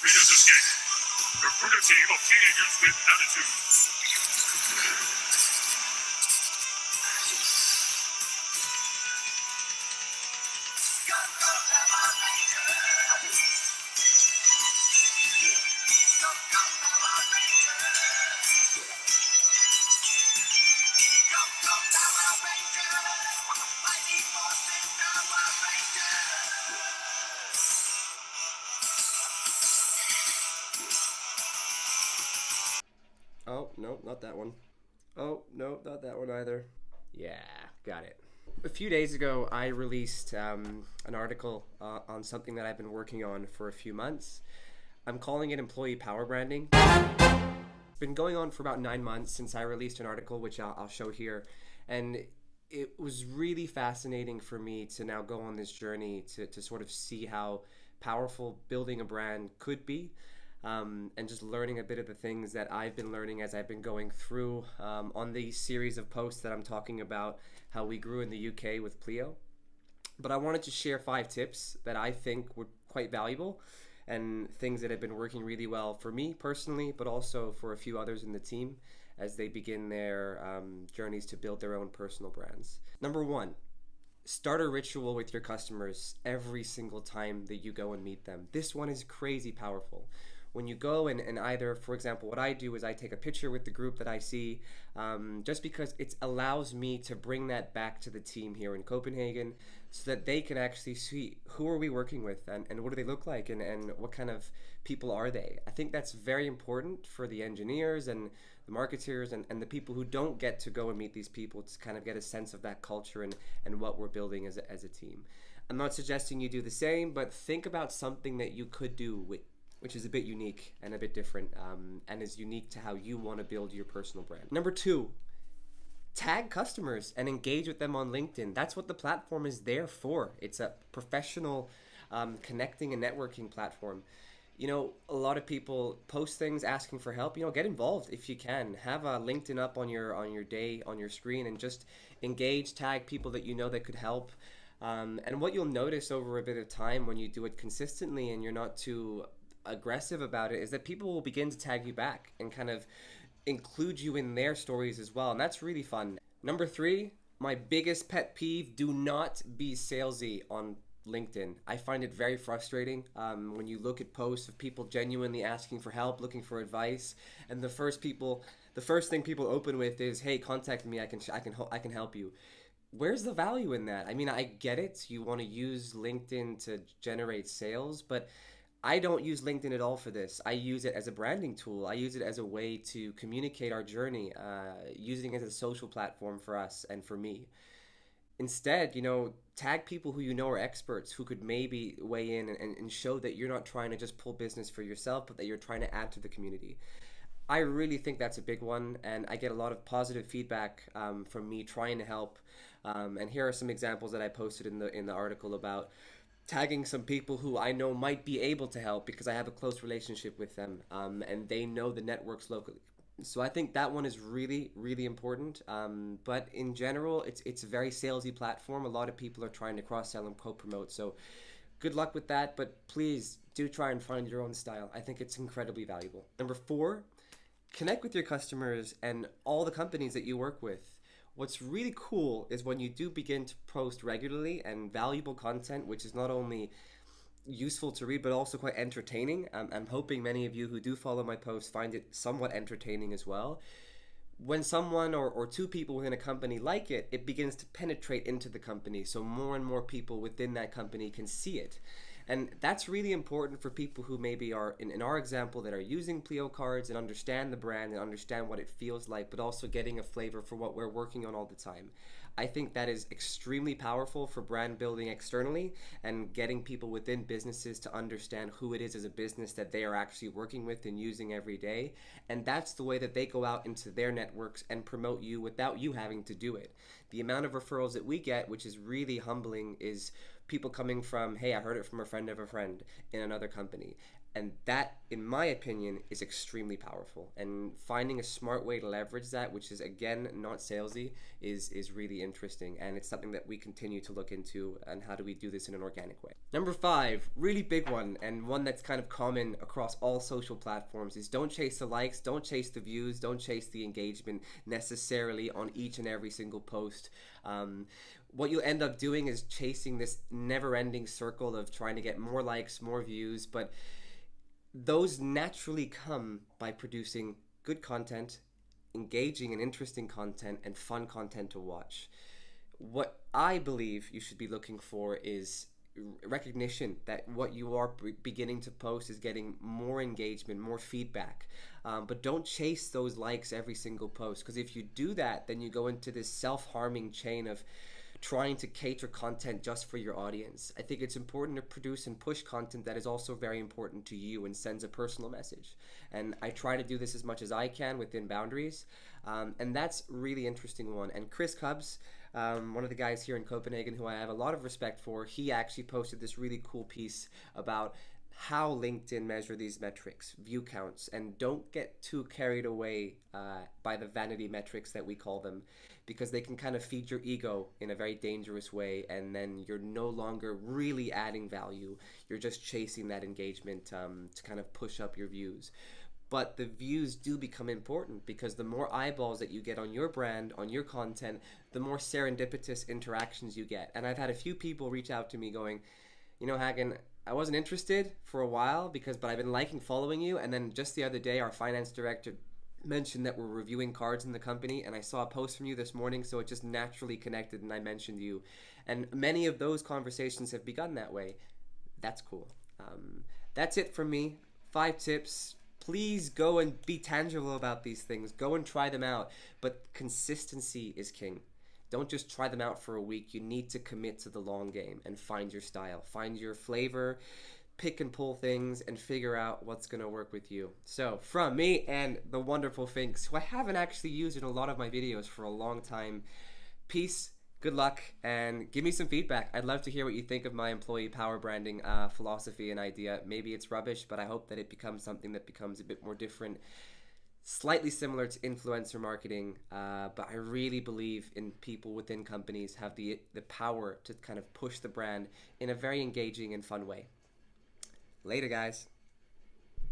Pleo's escape. Recruit a team of teenagers with attitudes. Oh, no, not that one. Oh, no, not that one either. Yeah, got it. A few days ago, I released an article on something that I've been working on for a few months. I'm calling it employee power branding. It's been going on for about 9 months since I released an article, which I'll show here. And it was really fascinating for me to now go on this journey to sort of see how powerful building a brand could be. And just learning a bit of the things that I've been learning as I've been going through on the series of posts that I'm talking about how we grew in the UK with Pleo. But I wanted to share 5 tips that I think were quite valuable and things that have been working really well for me personally, but also for a few others in the team as they begin their journeys to build their own personal brands. Number 1, start a ritual with your customers every single time that you go and meet them. This one is crazy powerful. When you go and either, for example, what I do is I take a picture with the group that I see, just because it allows me to bring that back to the team here in Copenhagen so that they can actually see who are we working with and what do they look like and what kind of people are they. I think that's very important for the engineers and the marketeers and the people who don't get to go and meet these people to kind of get a sense of that culture and what we're building as a team. I'm not suggesting you do the same, but think about something that you could do which is a bit unique and a bit different and is unique to how you want to build your personal brand. Number 2, tag customers and engage with them on LinkedIn. That's what the platform is there for. It's a professional connecting and networking platform. You know, a lot of people post things asking for help. You know, get involved if you can. Have a LinkedIn up on your screen and just engage, tag people that you know that could help. And what you'll notice over a bit of time when you do it consistently and you're not too aggressive about it is that people will begin to tag you back and kind of include you in their stories as well, and that's really fun. Number 3, my biggest pet peeve: do not be salesy on LinkedIn. I find it very frustrating when you look at posts of people genuinely asking for help, looking for advice, and the first thing people open with is, "Hey, contact me. I can help you." Where's the value in that? I mean, I get it. You want to use LinkedIn to generate sales, but I don't use LinkedIn at all for this. I use it as a branding tool. I use it as a way to communicate our journey, using it as a social platform for us and for me. Instead, you know, tag people who you know are experts who could maybe weigh in and show that you're not trying to just pull business for yourself, but that you're trying to add to the community. I really think that's a big one, and I get a lot of positive feedback from me trying to help. And here are some examples that I posted in the article about tagging some people who I know might be able to help because I have a close relationship with them, and they know the networks locally. So I think that one is really, really important. But in general, it's a very salesy platform. A lot of people are trying to cross-sell and co-promote. So good luck with that, but please do try and find your own style. I think it's incredibly valuable. Number 4, connect with your customers and all the companies that you work with. What's really cool is when you do begin to post regularly and valuable content, which is not only useful to read, but also quite entertaining. I'm hoping many of you who do follow my posts find it somewhat entertaining as well. When someone or 2 people within a company like it, it begins to penetrate into the company. So more and more people within that company can see it. And that's really important for people who maybe are, in our example, that are using Pleo cards and understand the brand and understand what it feels like, but also getting a flavor for what we're working on all the time. I think that is extremely powerful for brand building externally and getting people within businesses to understand who it is as a business that they are actually working with and using every day. And that's the way that they go out into their networks and promote you without you having to do it. The amount of referrals that we get, which is really humbling, is people coming from, "Hey, I heard it from a friend of a friend in another company." And that, in my opinion, is extremely powerful. And finding a smart way to leverage that, which is again not salesy, is really interesting. And it's something that we continue to look into. And how do we do this in an organic way? Number 5, really big one, and one that's kind of common across all social platforms, is don't chase the likes, don't chase the views, don't chase the engagement necessarily on each and every single post. What you'll end up doing is chasing this never-ending circle of trying to get more likes, more views, but those naturally come by producing good content, engaging and interesting content, and fun content to watch. What I believe you should be looking for is recognition that what you are beginning to post is getting more engagement, more feedback. But don't chase those likes every single post, because if you do that, then you go into this self-harming chain of trying to cater content just for your audience. I think it's important to produce and push content that is also very important to you and sends a personal message. And I try to do this as much as I can within boundaries. And that's a really interesting one. And Chris Cubs, one of the guys here in Copenhagen who I have a lot of respect for, he actually posted this really cool piece about how LinkedIn measure these metrics, view counts, and don't get too carried away by the vanity metrics that we call them, because they can kind of feed your ego in a very dangerous way, and then you're no longer really adding value. You're just chasing that engagement to kind of push up your views. But the views do become important, because the more eyeballs that you get on your brand, on your content, the more serendipitous interactions you get. And I've had a few people reach out to me going, you know, Hagen, I wasn't interested for a while but I've been liking following you, and then just the other day our finance director mentioned that we're reviewing cards in the company, and I saw a post from you this morning, so it just naturally connected and I mentioned you. And many of those conversations have begun that way. That's cool. That's it from me. 5 tips. Please go and be tangible about these things. Go and try them out. But consistency is king. Don't just try them out for a week. You need to commit to the long game and find your style. Find your flavor, pick and pull things, and figure out what's going to work with you. So from me and the wonderful Finks, who I haven't actually used in a lot of my videos for a long time, peace, good luck, and give me some feedback. I'd love to hear what you think of my employee power branding philosophy and idea. Maybe it's rubbish, but I hope that it becomes something that becomes a bit more different, slightly similar to influencer marketing, but I really believe in people within companies have the power to kind of push the brand in a very engaging and fun way. Later, guys.